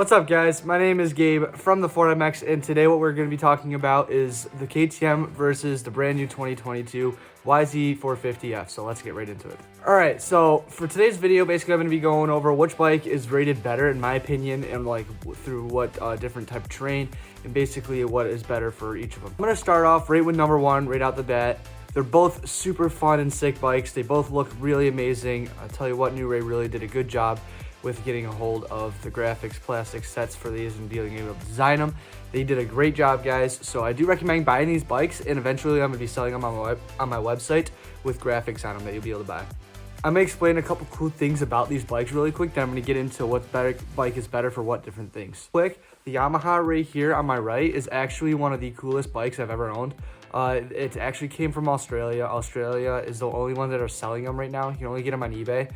What's up, guys? My name is Gabe from the Ford MX, and today what we're going to be talking about is the KTM versus the brand new 2022 YZ450F. So let's get right into it. All right, so for today's video, basically I'm going to be going over which bike is rated better in my opinion, and like through what different type of terrain, and basically what is better for each of them. I'm going to start off right with number one, right out the bat. They're both super fun and sick bikes. They both look really amazing. I'll tell you what, New Ray really did a good job with getting a hold of the graphics plastic sets for these and being able to design them. They did a great job, guys. So I do recommend buying these bikes, and eventually I'm gonna be selling them on my website with graphics on them that you'll be able to buy. I'm gonna explain a couple cool things about these bikes really quick, then I'm gonna get into what bike is better for what different things. Quick, the Yamaha right here on my right is actually one of the coolest bikes I've ever owned. It actually came from Australia. Australia is the only one that are selling them right now. You can only get them on eBay.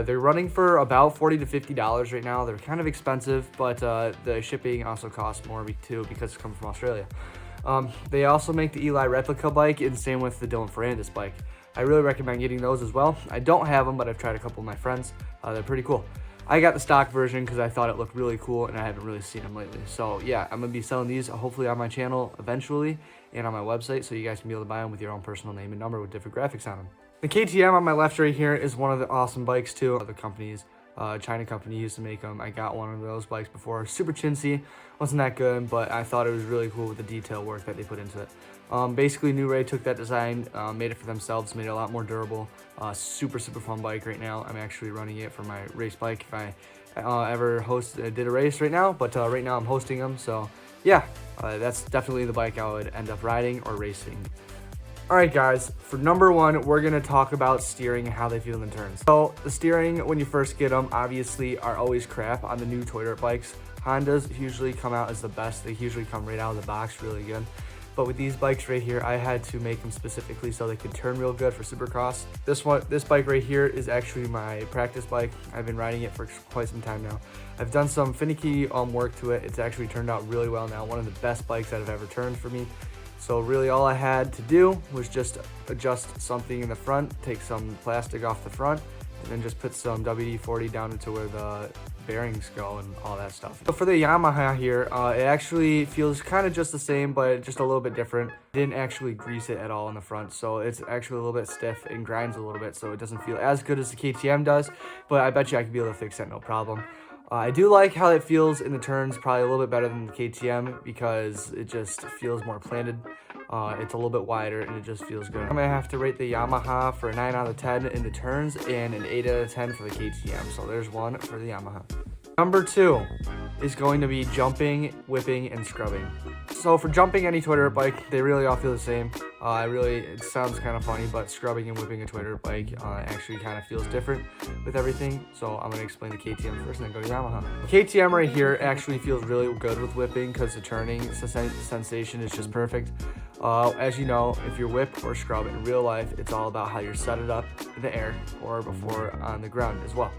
They're running for about $40 to $50 right now. They're kind of expensive, but the shipping also costs more too because it's coming from Australia. They also make the Eli replica bike, and same with the Dylan Ferrandis bike. I really recommend getting those as well. I don't have them, but I've tried a couple of my friends. They're pretty cool. I got the stock version because I thought it looked really cool, and I haven't really seen them lately. So yeah, I'm gonna be selling these hopefully on my channel eventually and on my website, so you guys can be able to buy them with your own personal name and number with different graphics on them. The KTM on my left right here is one of the awesome bikes too. Other companies, China company used to make them. I got one of those bikes before. Super chintzy, wasn't that good, but I thought it was really cool with the detail work that they put into it. Basically, New Ray took that design, made it for themselves, made it a lot more durable. Super fun bike right now. I'm actually running it for my race bike if I ever did a race right now, but right now I'm hosting them. So yeah, that's definitely the bike I would end up riding or racing. All right, guys, for number one, we're gonna talk about steering and how they feel in the turns. So the steering, when you first get them, obviously are always crap on the new toy dirt bikes. Hondas usually come out as the best. They usually come right out of the box really good. But with these bikes right here, I had to make them specifically so they could turn real good for Supercross. This bike right here is actually my practice bike. I've been riding it for quite some time now. I've done some finicky work to it. It's actually turned out really well now. One of the best bikes that have ever turned for me. So really all I had to do was just adjust something in the front, take some plastic off the front, and then just put some WD-40 down into where the bearings go and all that stuff. So for the Yamaha here, it actually feels kind of just the same, but just a little bit different. Didn't actually grease it at all in the front, so it's actually a little bit stiff and grinds a little bit, so it doesn't feel as good as the KTM does, but I bet you I could be able to fix that no problem. I do like how it feels in the turns, probably a little bit better than the KTM because it just feels more planted. It's a little bit wider and it just feels good. I'm gonna have to rate the Yamaha for a 9 out of 10 in the turns and an 8 out of 10 for the KTM. So there's one for the Yamaha. Number two is going to be jumping, whipping, and scrubbing. So for jumping any toy dirt bike, they really all feel the same. It sounds kind of funny, but scrubbing and whipping a toy dirt bike actually kind of feels different with everything. So I'm gonna explain the KTM first and then go to Yamaha. KTM right here actually feels really good with whipping because the turning sensation is just perfect. As you know, if you whip or scrub in real life, it's all about how you set it up in the air or before on the ground as well.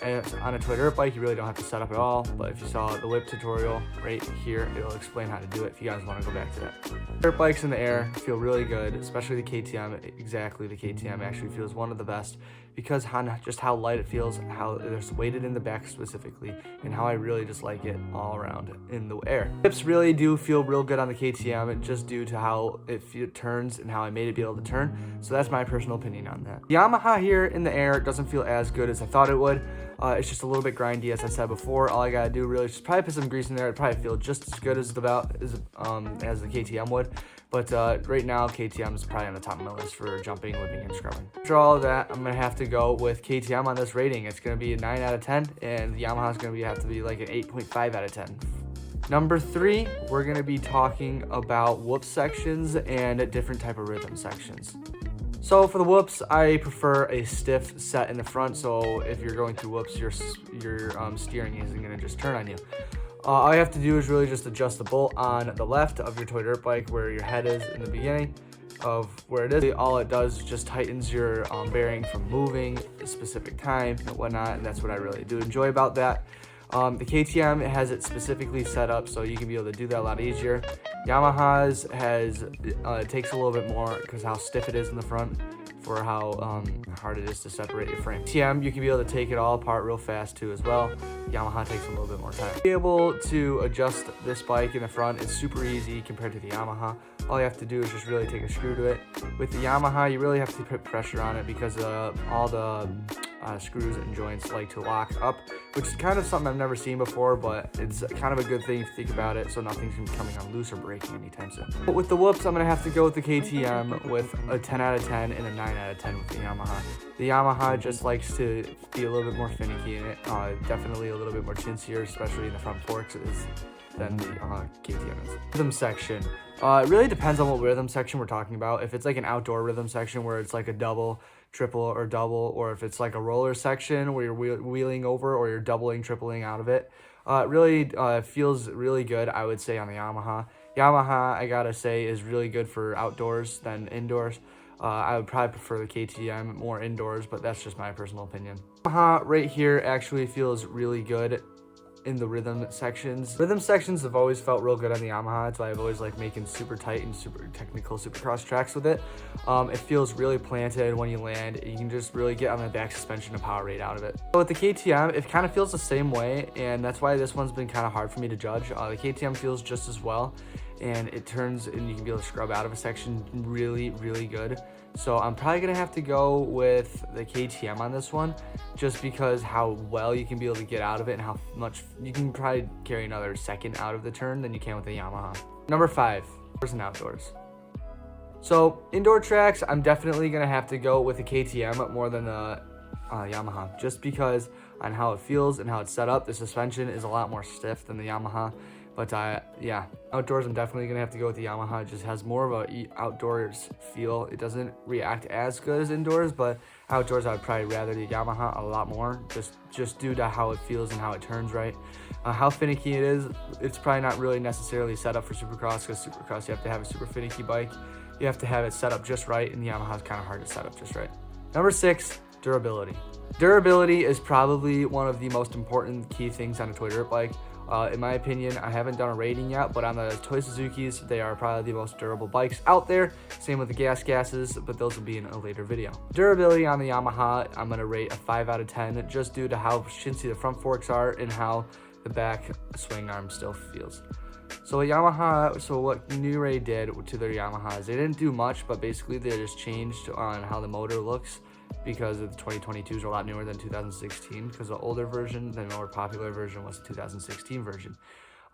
And on a toy dirt bike, you really don't have to set up at all, but if you saw the whip tutorial right here, it'll explain how to do it if you guys want to go back to that. Dirt bikes in the air feel really good, especially the KTM. Exactly, the KTM actually feels one of the best because just how light it feels, how it's weighted in the back specifically, and how I really just like it all around in the air. Whips really do feel real good on the KTM just due to how it turns and how I made it be able to turn. So that's my personal opinion on that. The Yamaha here in the air doesn't feel as good as I thought it would. It's just a little bit grindy, as I said before. All I gotta do really is just probably put some grease in there. It'd probably feel just as good as the KTM would. But right now, KTM is probably on the top of my list for jumping, whipping, and scrubbing. After all of that, I'm gonna have to go with KTM on this rating. It's gonna be a 9 out of 10, and the Yamaha's gonna have to be like an 8.5 out of 10. Number three, we're gonna be talking about whoop sections and different type of rhythm sections. So for the whoops, I prefer a stiff set in the front, so if you're going through whoops, your steering isn't gonna just turn on you. All you have to do is really just adjust the bolt on the left of your toy dirt bike where your head is in the beginning of where it is. All it does is just tightens your bearing from moving a specific time and whatnot, and that's what I really do enjoy about that. The KTM has it specifically set up so you can be able to do that a lot easier. Yamaha's it takes a little bit more because how stiff it is in the front for how hard it is to separate your frame. KTM, you can be able to take it all apart real fast too as well. Yamaha takes a little bit more time. To be able to adjust this bike in the front is super easy compared to the Yamaha. All you have to do is just really take a screw to it. With the Yamaha, you really have to put pressure on it because all the screws and joints like to lock up, which is kind of something I've never seen before, but it's kind of a good thing if you think about it, so nothing's coming on loose or breaking anytime soon. But with the whoops, I'm gonna have to go with the KTM with a 10 out of 10 and a 9 out of 10 with the Yamaha. The Yamaha just likes to be a little bit more finicky in it, definitely a little bit more chintzier, especially in the front forks than the KTM is. Rhythm section. It really depends on what rhythm section we're talking about. If it's like an outdoor rhythm section where it's like a double, triple, or double, or if it's like a roller section where you're wheeling over or you're doubling, tripling out of it, it really feels really good, I would say, on the Yamaha. Yamaha, I gotta say, is really good for outdoors than indoors. I would probably prefer the KTM more indoors, but that's just my personal opinion. Yamaha right here actually feels really good in the rhythm sections. Rhythm sections have always felt real good on the Yamaha. That's why I've always liked making super tight and super technical supercross tracks with it. It feels really planted when you land. You can just really get on the back suspension and power rate out of it. But with the KTM, it kind of feels the same way, and that's why this one's been kind of hard for me to judge. The KTM feels just as well, and it turns and you can be able to scrub out of a section really, really good. So I'm probably gonna have to go with the KTM on this one, just because how well you can be able to get out of it and how much you can probably carry another second out of the turn than you can with the Yamaha. Number 5, indoors and outdoors. So indoor tracks, I'm definitely gonna have to go with the KTM more than the Yamaha, just because on how it feels and how it's set up. The suspension is a lot more stiff than the Yamaha. But yeah, outdoors, I'm definitely gonna have to go with the Yamaha. It just has more of a outdoors feel. It doesn't react as good as indoors, but outdoors, I'd probably rather the Yamaha a lot more, just due to how it feels and how it turns right. How finicky it is, it's probably not really necessarily set up for Supercross, because Supercross, you have to have a super finicky bike. You have to have it set up just right, and the Yamaha is kind of hard to set up just right. Number 6, durability. Durability is probably one of the most important key things on a toy dirt bike. In my opinion, I haven't done a rating yet, but on the Toy Suzukis, they are probably the most durable bikes out there. Same with the gases, but those will be in a later video. Durability on the Yamaha, I'm going to rate a 5 out of 10, just due to how chintzy the front forks are and how the back swing arm still feels. So what New Ray did to their Yamahas, they didn't do much, but basically they just changed on how the motor looks, because the 2022s are a lot newer than 2016, because the older version, the more popular version, was the 2016 version.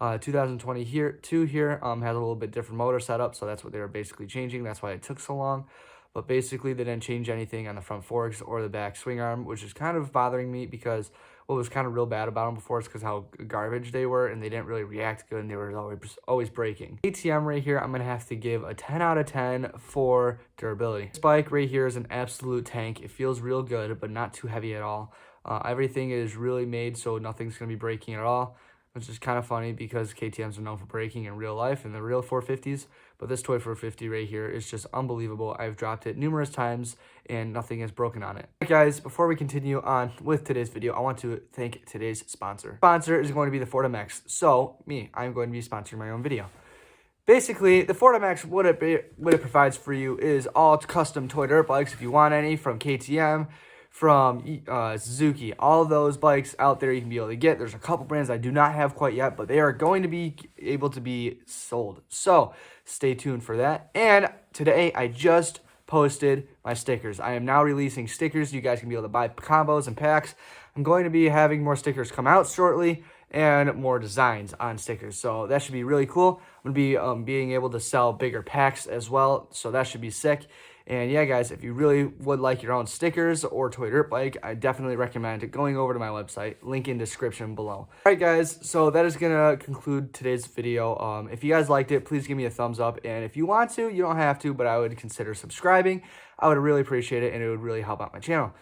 2022 here has a little bit different motor setup, so that's what they were basically changing. That's why it took so long. But basically, they didn't change anything on the front forks or the back swing arm, which is kind of bothering me, because what was kind of real bad about them before is because how garbage they were, and they didn't really react good, and they were always breaking. KTM right here, I'm going to have to give a 10 out of 10 for durability. This bike right here is an absolute tank. It feels real good, but not too heavy at all. Everything is really made so nothing's going to be breaking at all, which is kind of funny because KTMs are known for breaking in real life in the real 450s, but this toy 450 right here is just unbelievable. I've dropped it numerous times and nothing is broken on it. All right, guys, before we continue on with today's video, I want to thank today's sponsor. Sponsor is going to be the Ford MX. So I'm going to be sponsoring my own video. Basically, the Ford MX, what it provides for you is all custom toy dirt bikes if you want any, from KTM, from Suzuki. All those bikes out there you can be able to get. There's a couple brands I do not have quite yet, but they are going to be able to be sold. So stay tuned for that. And today I just posted my stickers. I am now releasing stickers. You guys can be able to buy combos and packs. I'm going to be having more stickers come out shortly and more designs on stickers. So that should be really cool. I'm going to be being able to sell bigger packs as well. So that should be sick. And yeah, guys, if you really would like your own stickers or toy dirt bike, I definitely recommend going over to my website. Link in description below. All right, guys, so that is going to conclude today's video. If you guys liked it, please give me a thumbs up. And if you want to, you don't have to, but I would consider subscribing. I would really appreciate it, and it would really help out my channel.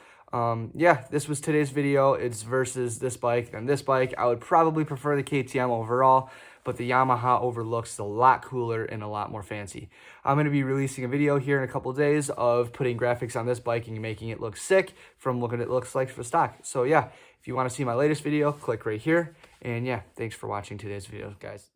Yeah, this was today's video. It's versus this bike and this bike. I would probably prefer the KTM overall, but the Yamaha overlooks a lot cooler and a lot more fancy. I'm going to be releasing a video here in a couple days of putting graphics on this bike and making it look sick from what it looks like for stock. So yeah, if you want to see my latest video, click right here. And yeah, thanks for watching today's video, guys.